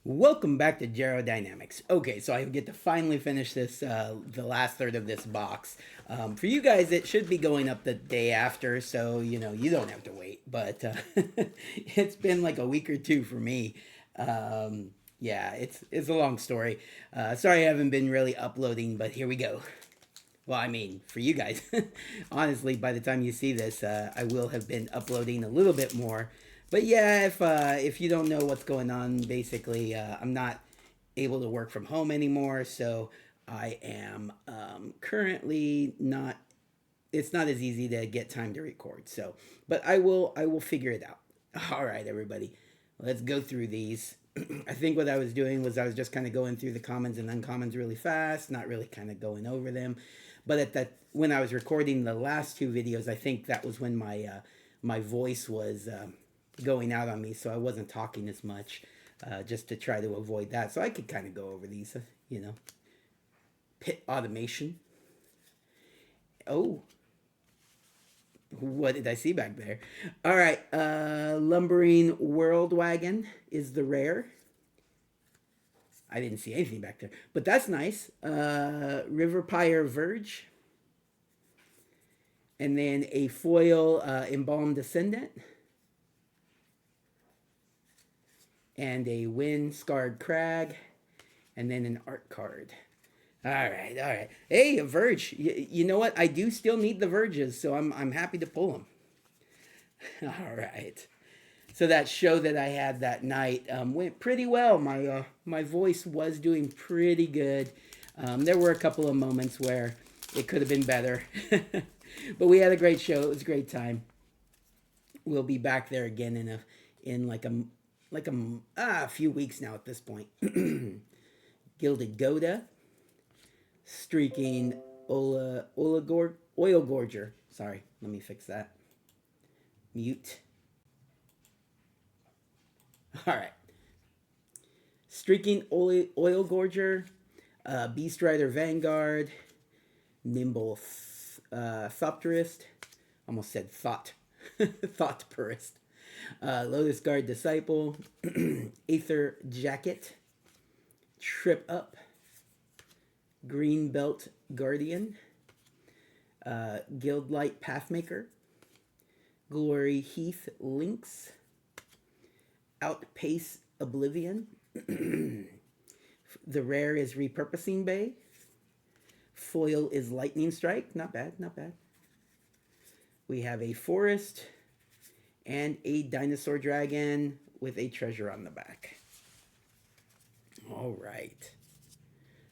Welcome back to Dynamics. Okay, so I get to finally finish this, the last third of this box. For you guys, it should be going up the day after, so you don't have to wait. But it's been like a week or two for me. Um, yeah, it's a long story. Sorry I haven't been really uploading, but here we go. Well, I mean, for you guys, honestly, by the time you see this, I will have been uploading a little bit more. But yeah, if you don't know what's going on, basically, I'm not able to work from home anymore, so I am currently not. It's not as easy to get time to record. So, but I will figure it out. All right, everybody, let's go through these. I think what I was doing was I was just kind of going through the commons and uncommons really fast, not really kind of going over them. But at that, when I was recording the last two videos, I think that was when my voice was going out on me, so I wasn't talking as much, just to try to avoid that. So I could kind of go over these, pit automation. Oh, what did I see back there? All right, lumbering world wagon is the rare. I didn't see anything back there, but that's nice. River Pyre Verge, and then a foil embalmed descendant, and a wind scarred crag, and then an art card. All right, all right. Hey, a verge. You know what? I do still need the verges, so I'm happy to pull them. All right. So that show that I had that night went pretty well. My voice was doing pretty good. There were a couple of moments where it could have been better, but we had a great show. It was a great time. We'll be back there again in like a few weeks now at this point. Gilded Goda, streaking oil gorger. Sorry, let me fix that. Mute. All right. Streaking oil gorger, Beast Rider Vanguard, Nimble Thopterist. Almost said thought. Thought purist. Lotus Guard Disciple, Aether Jacket, Trip Up, Green Belt Guardian, Guildlight Pathmaker, Glory Heath Lynx, Outpace Oblivion. The rare is Repurposing Bay. Foil is Lightning Strike. Not bad, not bad. We have a Forest and a Dinosaur Dragon with a treasure on the back. All right.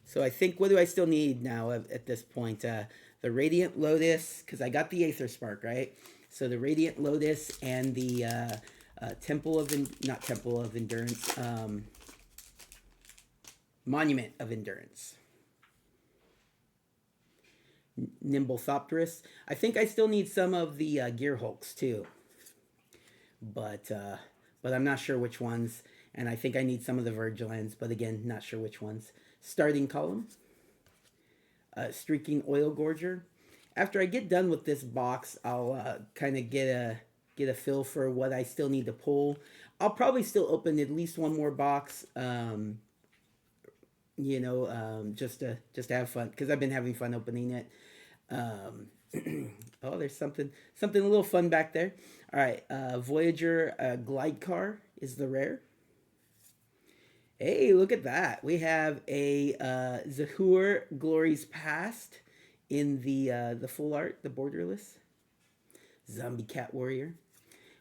So I think, what do I still need now at this point? The Radiant Lotus, because I got the Aether Spark, right? So the Radiant Lotus and the not Temple of Endurance, Monument of Endurance. Nimble Thopterus. I think I still need some of the Gear Hulks too, but I'm not sure which ones. And I think I need some of the Virgilans, but again, not sure which ones. Starting Column, Streaking Oil Gorger. After I get done with this box, I'll kind of get a feel for what I still need to pull. I'll probably still open at least one more box, just to have fun, because I've been having fun opening it. Oh, there's something a little fun back there. All right, Voyager Glide Car is the rare. Hey, look at that. We have a Zahur Glory's Past in the full art, the borderless. Zombie Cat Warrior.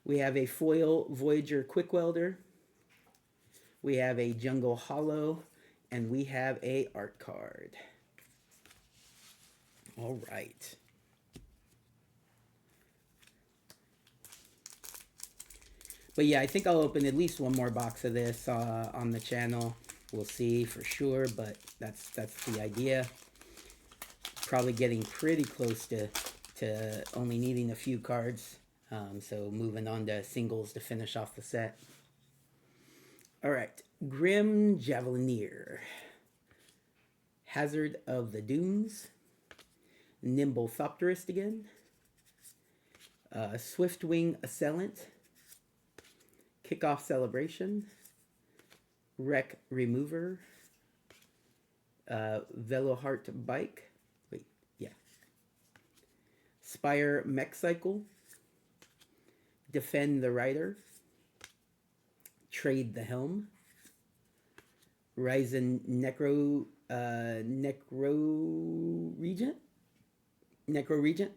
We have a foil Voyager Quick Welder. We have a Jungle Hollow. And we have a art card. All right. But yeah, I think I'll open at least one more box of this on the channel. We'll see for sure, but that's the idea. Probably getting pretty close to only needing a few cards. So moving on to singles to finish off the set. All right, Grim Javelineer, Hazard of the Dunes, Nimble Thopterist again, Swiftwing Assailant, Kickoff Celebration, Wreck Remover, Veloheart Bike, wait, yeah, Spire Mech Cycle, Defend the Rider, Trade the Helm, Ryzen Necro Regent, Necro Regent.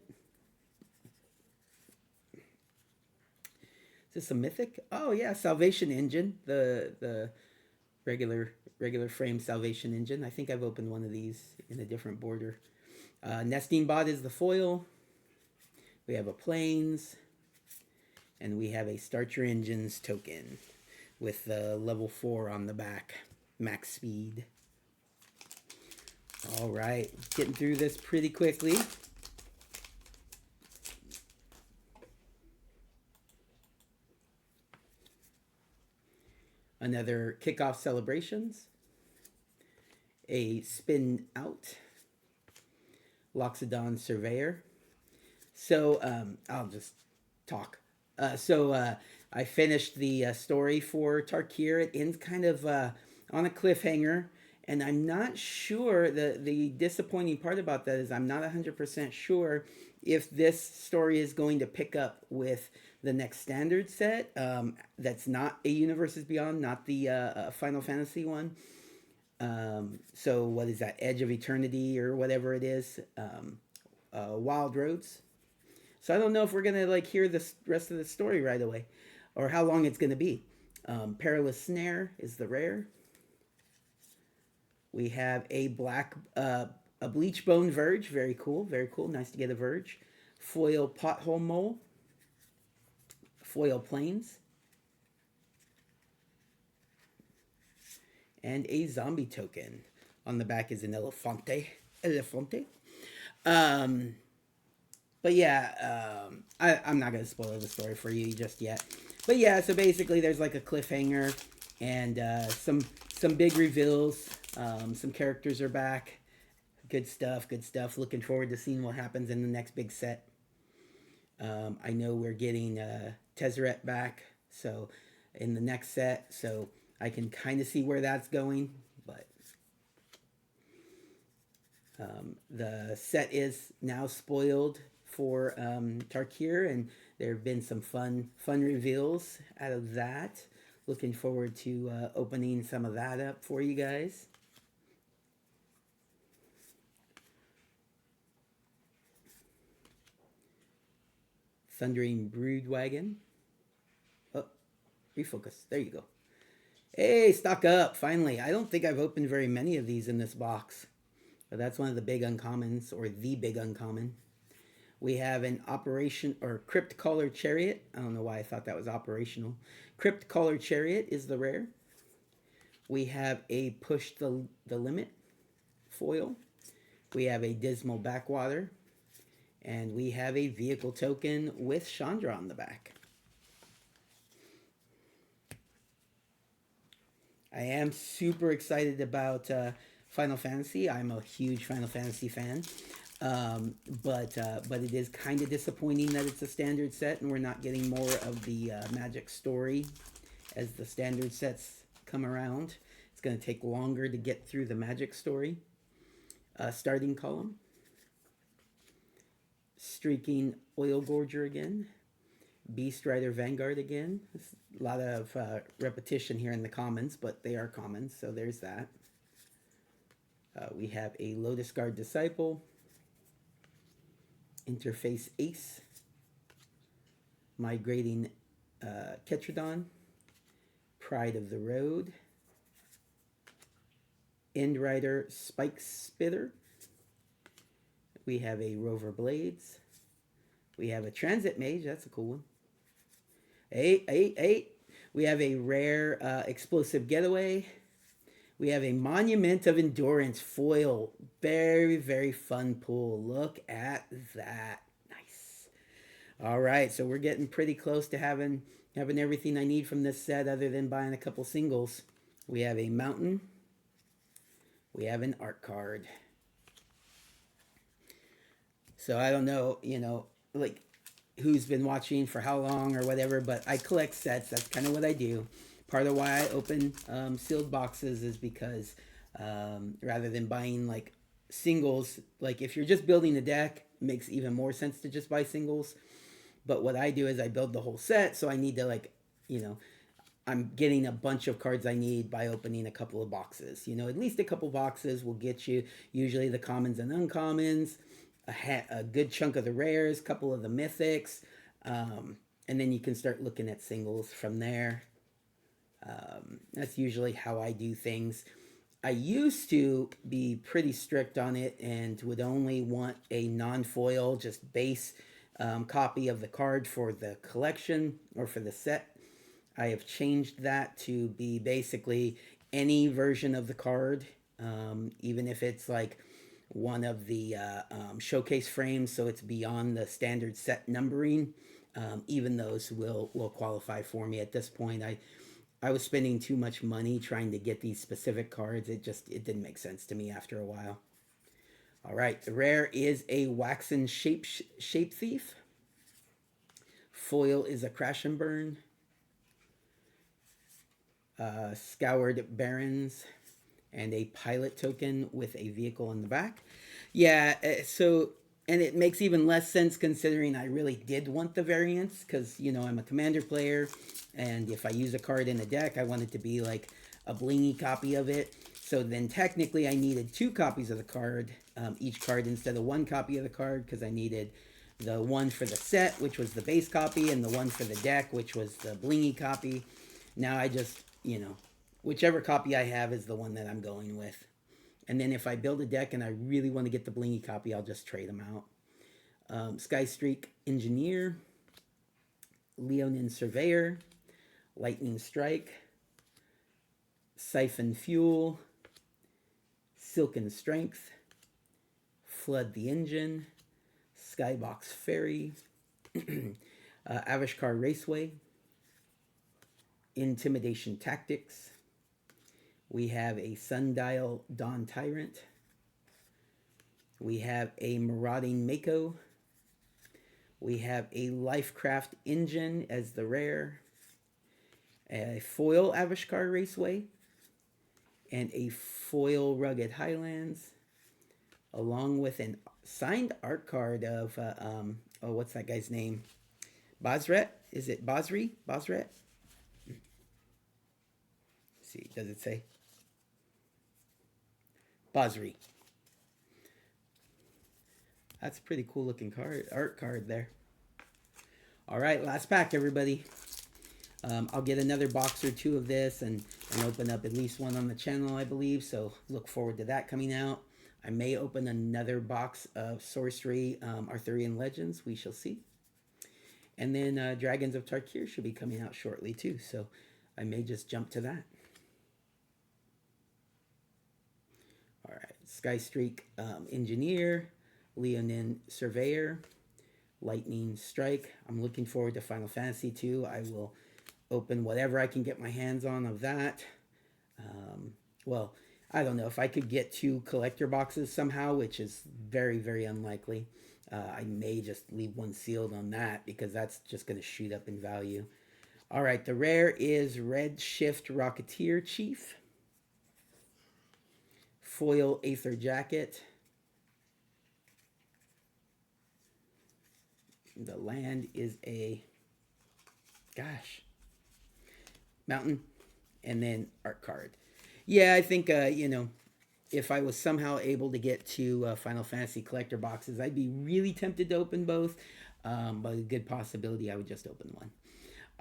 Is this a mythic? Oh yeah, Salvation Engine, the regular frame Salvation Engine. I think I've opened one of these in a different border. Nesting Bot is the foil. We have a Plains, and we have a Start Your Engines token with the level 4 on the back, max speed. All right, getting through this pretty quickly. Another Kickoff Celebrations, a Spin Out, Loxodon Surveyor. So I'll just talk. I finished the story for Tarkir. It ends kind of on a cliffhanger, and I'm not sure. The disappointing part about that is I'm not 100% sure if this story is going to pick up with the next standard set. That's not a Universes Beyond, not the Final Fantasy one. So what is that? Edge of Eternity or whatever it is. Wild Roads. So I don't know if we're gonna like hear the rest of the story right away, or how long it's gonna be. Perilous Snare is the rare. We have a a Bleach Bone Verge, very cool, very cool. Nice to get a Verge. Foil Pothole Mole. Foil Plains. And a zombie token. On the back is an Elefante. But yeah, I'm not going to spoil the story for you just yet. But yeah, so basically there's like a cliffhanger and some big reveals. Some characters are back. Good stuff, good stuff. Looking forward to seeing what happens in the next big set. I know we're getting Tezzeret back, so in the next set, so I can kind of see where that's going, but the set is now spoiled for Tarkir, and there have been some fun reveals out of that. Looking forward to opening some of that up for you guys. Thundering Broodwagon. Oh, refocus. There you go. Hey, stock up, finally. I don't think I've opened very many of these in this box. But that's one of the big uncommons, or the big uncommon. We have an Operation, or Crypt Caller Chariot. I don't know why I thought that was operational. Crypt Caller Chariot is the rare. We have a Push the Limit foil. We have a Dismal Backwater. And we have a vehicle token with Chandra on the back. I am super excited about Final Fantasy. I'm a huge Final Fantasy fan. But it is kind of disappointing that it's a standard set and we're not getting more of the Magic story as the standard sets come around. It's going to take longer to get through the Magic story. Starting column. Streaking Oil Gorger again. Beast Rider Vanguard again. There's a lot of repetition here in the commons, but they are commons, so there's that. We have a Lotus Guard Disciple. Interface Ace. Migrating Ketradon. Pride of the Road. End Rider Spike Spitter. We have a Rover Blades. We have a Transit Mage. That's a cool one. 8. We have a rare Explosive Getaway. We have a Monument of Endurance foil. Very, very fun pull. Look at that. Nice. All right, so we're getting pretty close to having everything I need from this set other than buying a couple singles. We have a Mountain. We have an Art card. So I don't know, who's been watching for how long or whatever, but I collect sets. That's kind of what I do. part of why I open sealed boxes is because rather than buying like singles, like if you're just building a deck, it makes even more sense to just buy singles. But what I do is I build the whole set, so I need to like, you know, I'm getting a bunch of cards I need by opening a couple of boxes. You know, at least a couple boxes will get you usually the commons and uncommons, a good chunk of the rares, a couple of the mythics, and then you can start looking at singles from there. That's usually how I do things. I used to be pretty strict on it and would only want a non-foil, just base copy of the card for the collection or for the set. I have changed that to be basically any version of the card, even if it's like one of the showcase frames, so it's beyond the standard set numbering. Even those will qualify for me at this point. I was spending too much money trying to get these specific cards. It didn't make sense to me after a while. All right, the rare is a Waxen Shape Thief. Foil is a Crash and Burn. Scoured Barons, and a pilot token with a vehicle in the back. Yeah, so, and it makes even less sense considering I really did want the variants because, you know, I'm a commander player, and if I use a card in a deck, I want it to be like a blingy copy of it. So then technically I needed 2 copies of the card, each card instead of 1 copy of the card, because I needed the one for the set, which was the base copy, and the one for the deck, which was the blingy copy. Now I just, you know, whichever copy I have is the one that I'm going with. And then if I build a deck and I really want to get the blingy copy, I'll just trade them out. Sky Streak Engineer, Leonin Surveyor, Lightning Strike, Siphon Fuel, Silken Strength, Flood the Engine, Skybox Ferry, Avishkar Raceway, Intimidation Tactics. We have a Sundial Dawn Tyrant. We have a Marauding Mako. We have a Lifecraft Engine as the rare. A foil Avishkar Raceway. And a foil Rugged Highlands. Along with a signed art card of, what's that guy's name? Basret? Is it Basri? Basret? See, does it say? Basri. That's a pretty cool looking card, art card there. All right, last pack, everybody. I'll get another box or 2 of this and open up at least one on the channel, I believe. So look forward to that coming out. I may open another box of Sorcery Arthurian Legends. We shall see. And then Dragons of Tarkir should be coming out shortly too. So I may just jump to that. All right, Sky Streak Engineer, Leonin Surveyor, Lightning Strike. I'm looking forward to Final Fantasy 2. I will open whatever I can get my hands on of that. Well, I don't know if I could get 2 collector boxes somehow, which is very, very unlikely. I may just leave one sealed on that because that's just going to shoot up in value. All right, the rare is Red Shift Rocketeer Chief. Foil Aether Jacket. The land is a, mountain, and then art card. Yeah, I think, you know, if I was somehow able to get 2 Final Fantasy collector boxes, I'd be really tempted to open both, but a good possibility I would just open one.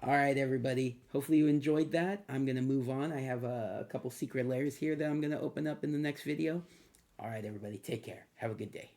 All right, everybody. Hopefully you enjoyed that. I'm going to move on. I have a couple secret layers here that I'm going to open up in the next video. All right, everybody. Take care. Have a good day.